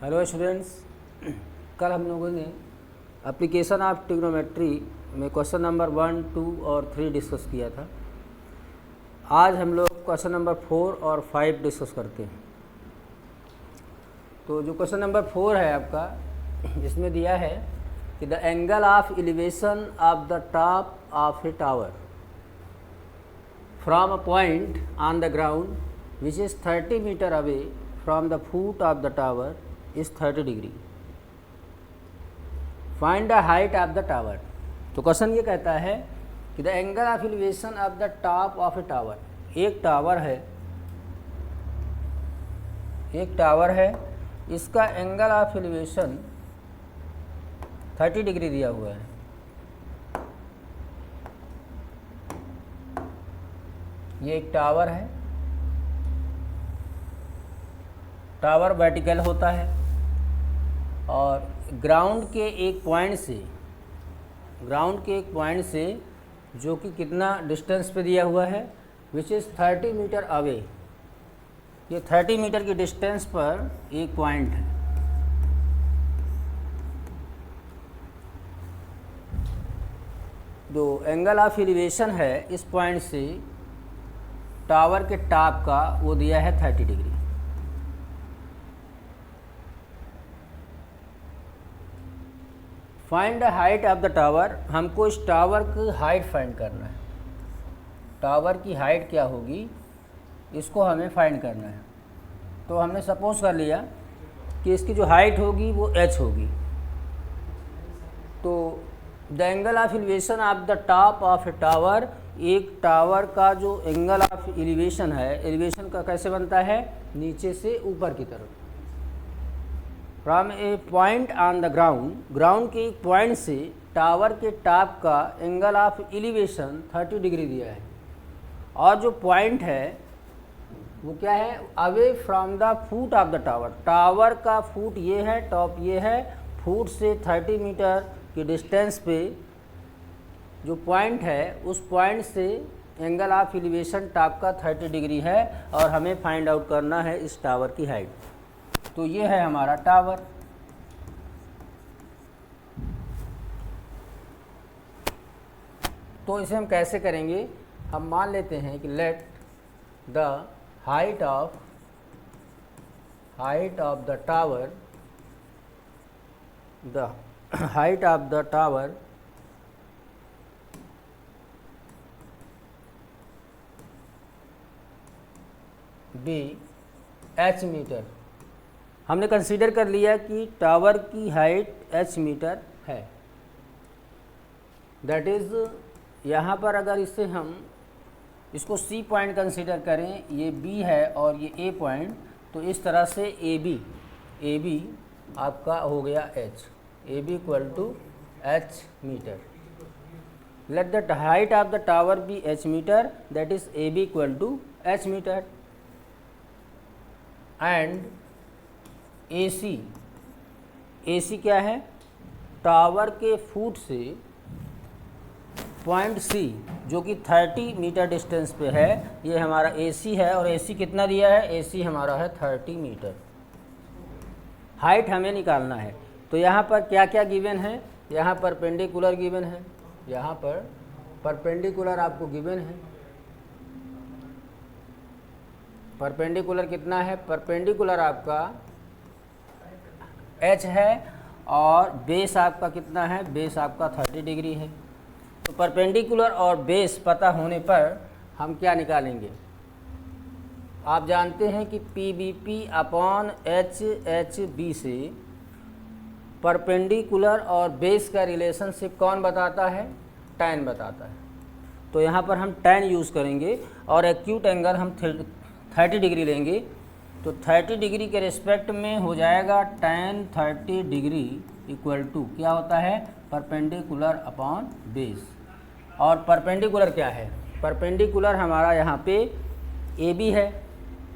Hello students, कल हम लोगों ने एप्लीकेशन ऑफ ट्रिग्नोमेट्री में क्वेश्चन नंबर 1, 2 और 3 डिस्कस किया था। आज हम लोग क्वेश्चन नंबर 4 और 5 डिस्कस करते हैं। तो जो क्वेश्चन नंबर 4 है आपका, इसमें दिया है कि the angle of elevation of the top of a tower from a point on the ground which is 30 metre away from the foot of the tower is 30 degree. Find the height of the tower. तो question ये कहता है कि the angle of elevation of the top of a tower. एक tower है, इसका angle of elevation 30 degree दिया हुआ है। ये एक टावर है। टावर वर्टिकल होता है और ग्राउंड के एक पॉइंट से जो कि कितना डिस्टेंस पे दिया हुआ है, विच इज़ 30 मीटर अवे। ये 30 मीटर की डिस्टेंस पर एक पॉइंट है। जो एंगल ऑफ एलिवेशन है इस पॉइंट से टावर के टॉप का, वो दिया है 30 degree. Find the height of the tower. हमको इस टावर की हाइट फाइंड करना है। टावर की हाइट क्या होगी, इसको हमें फाइंड करना है। तो हमने सपोज कर लिया कि इसकी जो हाइट होगी वो h होगी। तो the angle of elevation of the top of a tower, एक टावर का जो एंगल ऑफ एलिवेशन है, एलिवेशन का कैसे बनता है, नीचे से ऊपर की तरफ। From A point on the ground के एक पॉइंट से टावर के टॉप का एंगल ऑफ एलिवेशन 30 डिग्री दिया है। और जो पॉइंट है वो क्या है, away from the foot of the tower. Tower का फुट ये है, टॉप ये है। फुट से 30 मीटर की डिस्टेंस पे जो पॉइंट है, उस पॉइंट से एंगल ऑफ एलिवेशन टॉप का 30 डिग्री है और हमें फाइंड आउट करना है इस टावर की हाइट। तो ये है हमारा टावर। तो इसे हम कैसे करेंगे, हम मान लेते हैं कि let the height of the tower be h metre. हमने कंसीडर कर लिया कि टावर की हाइट h मीटर है। दैट इज़, यहाँ पर अगर इसको C पॉइंट कंसीडर करें, ये B है और ये A पॉइंट, तो इस तरह से AB आपका हो गया h। AB equal to h metre. Let the height of the tower be h metre, that is AB equal to h metre. And AC क्या है, टावर के फुट से पॉइंट C जो कि 30 मीटर डिस्टेंस पे है, ये हमारा AC है। और AC कितना दिया है, AC हमारा है 30 मीटर। हाइट हमें निकालना है। तो यहाँ पर क्या क्या गिवन है, यहाँ परपेंडिकुलर गिवन है, यहाँ पर परपेंडिकुलर आपको गिवन है। परपेंडिकुलर कितना है, परपेंडिकुलर आपका h है और बेस आपका कितना है, बेस आपका 30 डिग्री है। तो परपेंडिकुलर और बेस पता होने पर हम क्या निकालेंगे, आप जानते हैं कि PBP अपॉन HHB से परपेंडिकुलर और बेस का रिलेशनशिप कौन बताता है, tan बताता है। तो यहाँ पर हम tan यूज़ करेंगे और एक्यूट एंगल हम 30 डिग्री लेंगे। तो 30 डिग्री के रिस्पेक्ट में हो जाएगा tan 30 डिग्री इक्वल टू क्या होता है, परपेंडिकुलर अपॉन बेस। और परपेंडिकुलर क्या है, परपेंडिकुलर हमारा यहाँ पे AB है,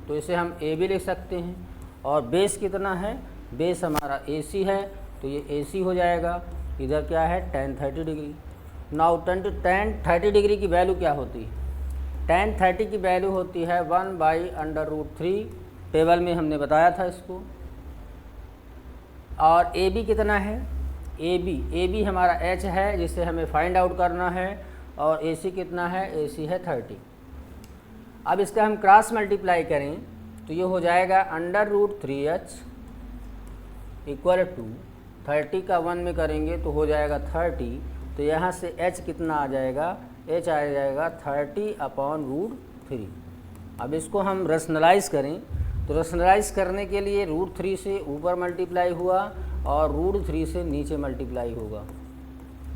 तो इसे हम AB लिख सकते हैं। और बेस कितना है, बेस हमारा AC है, तो ये AC हो जाएगा। इधर क्या है, tan 30 degree. Now tan 30 degree की वैल्यू क्या होती है, tan 30 की वैल्यू होती है 1/√3। टेबल में हमने बताया था इसको। और ए बी कितना है, ए बी हमारा एच है जिसे हमें फाइंड आउट करना है, और ए सी कितना है, ए सी है 30। अब इसका हम क्रॉस मल्टीप्लाई करें तो ये हो जाएगा √3h इक्वल टू 30 का 1 में करेंगे तो हो जाएगा 30, तो यहाँ से h कितना आ जाएगा, h आ जाएगा 30/√3। अब इसको हम रैशनलाइज़ करें तो रैशनलाइज़ करने के लिए √3 से ऊपर मल्टीप्लाई हुआ और √3 से नीचे मल्टीप्लाई होगा,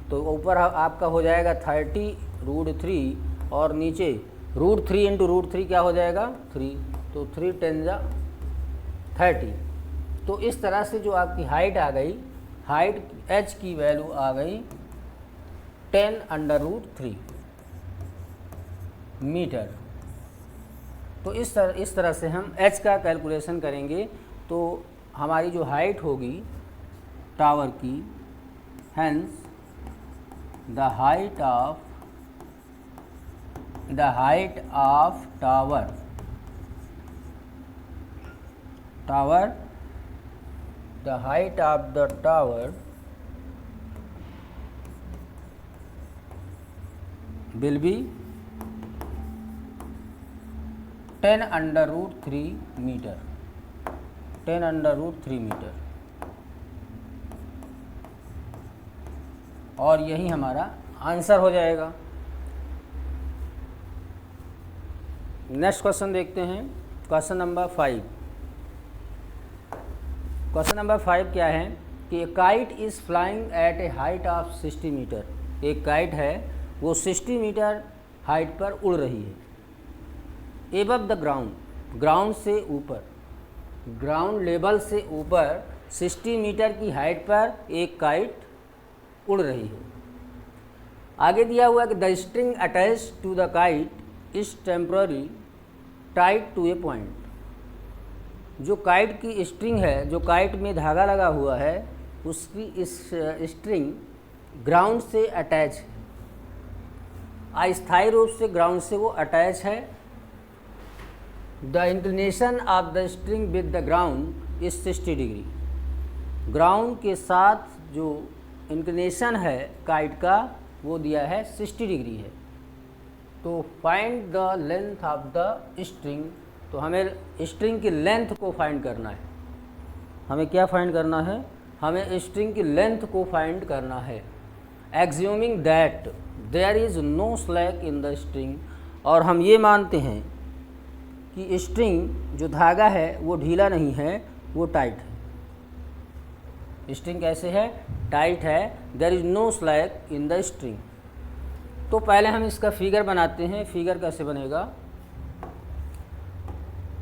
तो ऊपर आपका हो जाएगा 30√3 और नीचे √3 इंटू √3 क्या हो जाएगा 3, तो 3 10 जा 30। तो इस तरह से जो आपकी हाइट आ गई, हाइट h की वैल्यू आ गई 10√3 मीटर। तो इस तरह से हम h का कैलकुलेशन करेंगे तो हमारी जो हाइट होगी टावर की, hence the height of tower the height of the tower will be 10√3 metre, 10√3 metre, और यही हमारा आंसर हो जाएगा। नेक्स्ट क्वेश्चन देखते हैं, क्वेश्चन नंबर 5। क्वेश्चन नंबर 5 क्या है कि kite is flying at a height of 60 metre. एक काइट है वो 60 मीटर हाइट पर उड़ रही है, एबव द ग्राउंड, ग्राउंड से ऊपर, ग्राउंड लेवल से ऊपर 60 मीटर की हाइट पर एक काइट उड़ रही है। आगे दिया हुआ कि the string attach to the kite is temporary tied to a point. जो काइट की स्ट्रिंग है, जो काइट में धागा लगा हुआ है, उसकी इस स्ट्रिंग ग्राउंड से अटैच है, अस्थायी रूप से ग्राउंड से वो अटैच है। The inclination of the string with the ground is 60 degree. Ground के साथ जो इंक्लिनेशन है काइट का वो दिया है 60 डिग्री है। तो find the length of the string, तो हमें स्ट्रिंग की लेंथ को फाइंड करना है। हमें क्या फाइंड करना है, हमें स्ट्रिंग की लेंथ को फाइंड करना है। Assuming that there is no slack in the string, और हम ये मानते हैं कि स्ट्रिंग जो धागा है वो ढीला नहीं है, वो टाइट है। स्ट्रिंग कैसे है, टाइट है। There is no slack in the string. तो पहले हम इसका फिगर बनाते हैं। फिगर कैसे बनेगा,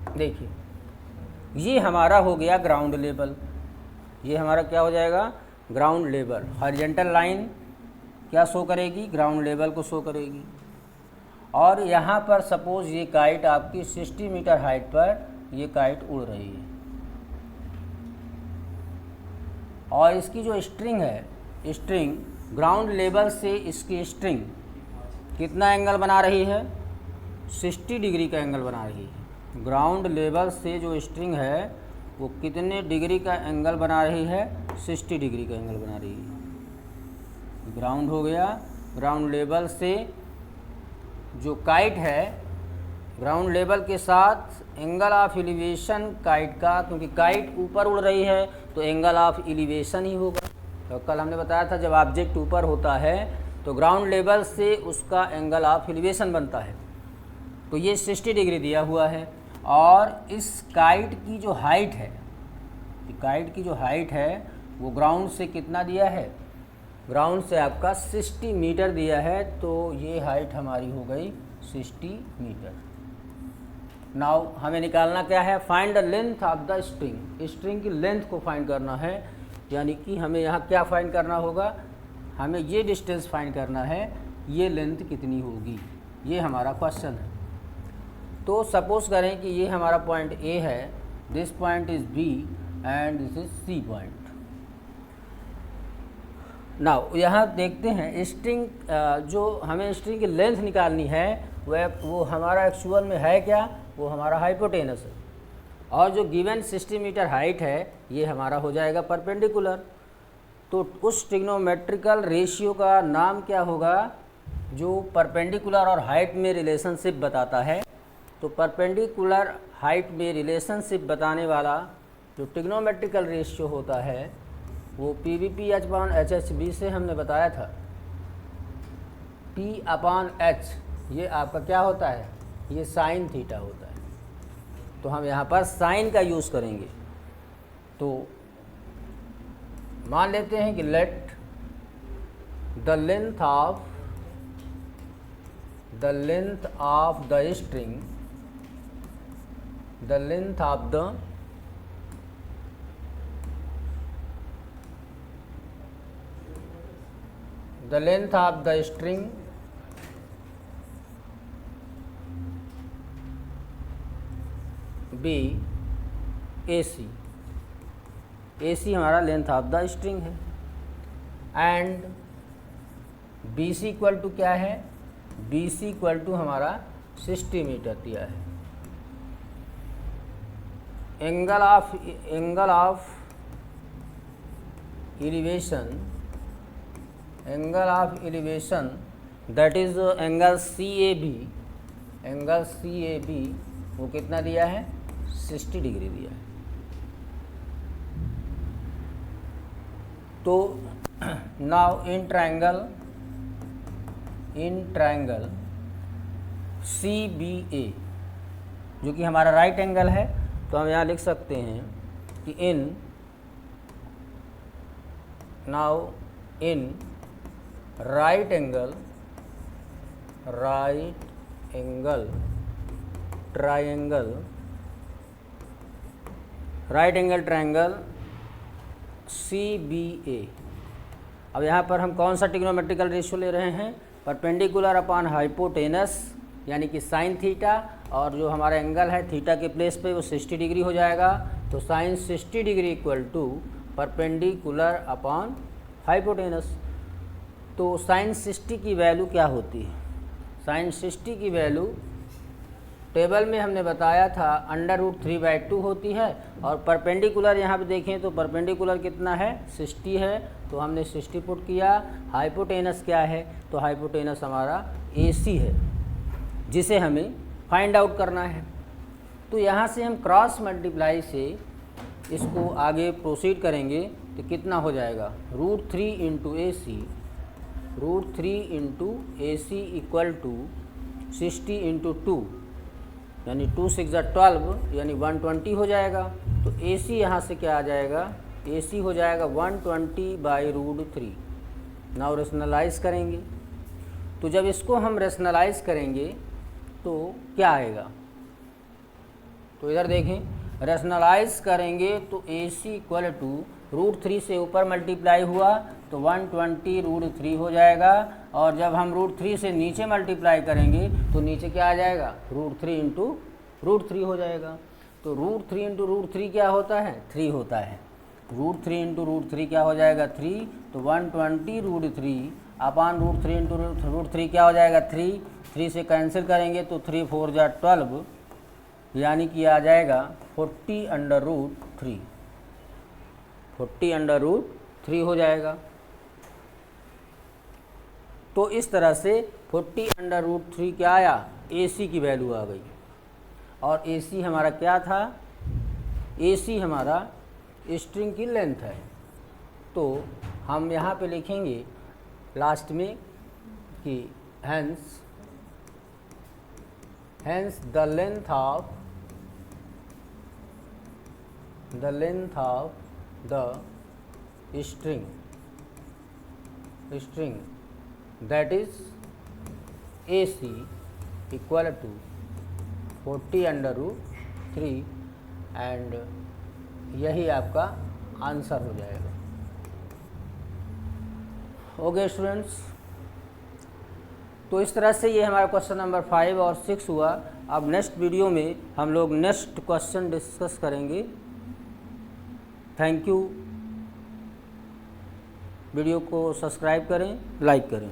देखिए ये हमारा हो गया ग्राउंड लेवल, ये हमारा क्या हो जाएगा, ग्राउंड लेवल। हॉरिजॉन्टल लाइन क्या शो करेगी, ग्राउंड लेवल को शो करेगी। और यहाँ पर सपोज ये काइट आपकी 60 मीटर हाइट पर ये काइट उड़ रही है, और इसकी जो स्ट्रिंग है, स्ट्रिंग ग्राउंड लेवल से इसकी स्ट्रिंग कितना एंगल बना रही है, 60 डिग्री का एंगल बना रही है। ग्राउंड लेवल से जो स्ट्रिंग है वो कितने डिग्री का एंगल बना रही है, 60 डिग्री का एंगल बना रही है। ग्राउंड हो गया, ग्राउंड लेवल से जो काइट है, ग्राउंड लेवल के साथ एंगल ऑफ एलिवेशन काइट का, क्योंकि काइट ऊपर उड़ रही है तो एंगल ऑफ एलिवेशन ही होगा। तो कल हमने बताया था जब ऑब्जेक्ट ऊपर होता है तो ग्राउंड लेवल से उसका एंगल ऑफ एलिवेशन बनता है। तो ये 60 डिग्री दिया हुआ है, और इस काइट की जो हाइट है, काइट की जो हाइट है वो ग्राउंड से कितना दिया है, ग्राउंड से आपका 60 मीटर दिया है। तो ये हाइट हमारी हो गई 60 मीटर। नाउ हमें निकालना क्या है, find the length of the string. String की लेंथ को फाइंड करना है, यानी कि हमें यहाँ क्या फाइंड करना होगा, हमें ये डिस्टेंस फाइंड करना है, ये लेंथ कितनी होगी, ये हमारा क्वेश्चन है। तो सपोज करें कि ये हमारा पॉइंट ए है, this point is B and this is C point. Now यहाँ देखते हैं स्ट्रिंग, जो हमें स्ट्रिंग की लेंथ निकालनी है वो हमारा एक्चुअल में है क्या, वो हमारा हाइपोटेनस है। और जो गिवन 60 मीटर हाइट है ये हमारा हो जाएगा परपेंडिकुलर। तो उस ट्रिग्नोमेट्रिकल रेशियो का नाम क्या होगा जो परपेंडिकुलर और हाइट में रिलेशनशिप बताता है। तो परपेंडिकुलर हाइट में रिलेशनशिप बताने वाला जो ट्रिग्नोमेट्रिकल रेशियो होता है वो PVP/HHB से हमने बताया था। P/H ये आपका क्या होता है, ये साइन थीटा होता है। तो हम यहाँ पर साइन का यूज़ करेंगे। तो मान लेते हैं कि let the length of the string the length of the string be AC। AC हमारा लेंथ ऑफ द स्ट्रिंग है। एंड BC इक्वल टू क्या है, BC इक्वल टू हमारा 60 मीटर दिया है। Angle of elevation that is angle CAB वो कितना दिया है, 60 डिग्री दिया है। तो नाउ इन ट्रायंगल CBA जो कि हमारा राइट एंगल है, तो हम यहाँ लिख सकते हैं कि in right angle triangle CBA। अब यहाँ पर हम कौन सा ट्रिग्नोमेट्रिकल रेशियो ले रहे हैं, परपेंडिकुलर अपॉन हाइपोटेनस यानी कि साइन थीटा, और जो हमारा एंगल है थीटा के प्लेस पे वो 60 डिग्री हो जाएगा। तो sine 60 degree equal to perpendicular upon hypotenuse. तो साइन 60 की वैल्यू क्या होती है, साइन 60 की वैल्यू टेबल में हमने बताया था √3/2 होती है। और परपेंडिकुलर यहाँ पे देखें तो परपेंडिकुलर कितना है, 60 है, तो हमने 60 पुट किया। हाइपोटेनस क्या है, तो हाइपोटेनस हमारा AC है जिसे हमें फाइंड आउट करना है। तो यहाँ से हम क्रॉस मल्टीप्लाई से इसको आगे प्रोसीड करेंगे तो कितना हो जाएगा, √3 into AC equal to 60 into 2 यानी 2 6 12 यानी 120 हो जाएगा। तो AC यहाँ से क्या आ जाएगा, AC हो जाएगा 120/√3। नाउ रेशनलाइज करेंगे, तो जब इसको हम रेशनलाइज करेंगे तो क्या आएगा, तो इधर देखें रेशनलाइज करेंगे तो AC इक्वल टू √3 से ऊपर मल्टीप्लाई हुआ तो 120/√3 हो जाएगा। और जब हम √3 से नीचे मल्टीप्लाई करेंगे तो नीचे क्या आ जाएगा, √3 इंटू √3 हो जाएगा। तो √3 इंटू √3 क्या होता है, 3 होता है। √3 इंटू √3 क्या हो जाएगा, 3। तो 120/√3 अपान √3 इंटू √3 क्या हो जाएगा, 3 से कैंसिल करेंगे तो 3 4 जा 12 यानी कि आ जाएगा 40/√3 40/√3 हो जाएगा। तो इस तरह से 40/√3 क्या आया, AC की वैल्यू आ गई। और AC हमारा क्या था, AC हमारा स्ट्रिंग की लेंथ है। तो हम यहाँ पे लिखेंगे लास्ट में कि hence the length of the string that is AC equal to 40/√3 and यही आपका आंसर हो जाएगा। ओके स्टूडेंट्स, तो इस तरह से ये हमारा क्वेश्चन नंबर 5 और 6 हुआ। अब नेक्स्ट वीडियो में हम लोग नेक्स्ट क्वेश्चन डिस्कस करेंगे। Thank you. वीडियो को सब्सक्राइब करें, लाइक करें।